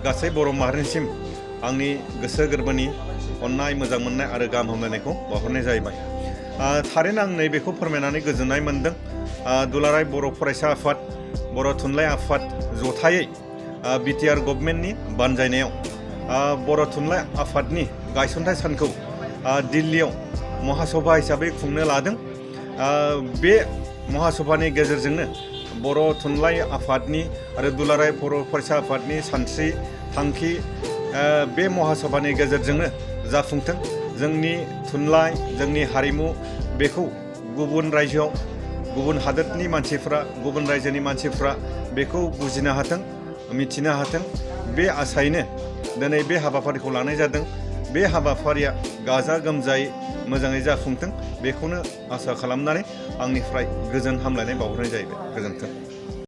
गासै बर' माहारिनिसिम आंनि गोसो गोरबोनि अननाय मोजां मोननाय आरो गाहाम हामलायनायखौ बावहरनाय जाहैबाय। थारैनो आं नैबेखौ फोरमायनानै गोजोननाय मोन्दों। दुलाराय बर' फरायसा आफाद, बर' थुनलाइ आफाद जथायै बिटिआर गभर्नमेन्टनि बानजायनायाव बर' थुनलाइ आफादनि गायसनथाइ सानखौ दिल्लीयाव महासभा हिसाबै खुंनो लादों। बे महासभानि गेजेरजोंनो बर' थुनलाइ आफादनि आरो दुलाराय बर' फरायसा आफादनि सानस्रि थांखि बे महासभानि गेजेरजोंनो जाफुंथों। जोंनि थुनलाइ, जोंनि हारिमु बेखौ गुबुन रायजोआव, गुबुन हादोरनि मानसिफ्रा, गुबुन रायजोनि मानसिफ्रा बेखौ बुजिनो हाथों, मिथिनो हाथों। बे आसायैनो दिनै बे हाबाफारिखौ लानाय जादों। बे हाबाफारिया गाजा गोमजायै मोजाङै जाफुंथों, बेखौनो आसा खालामनानै आंनिफ्राय गोजोन हामलायनाय बावहरनाय जाहैबाय। गोजोन्थों।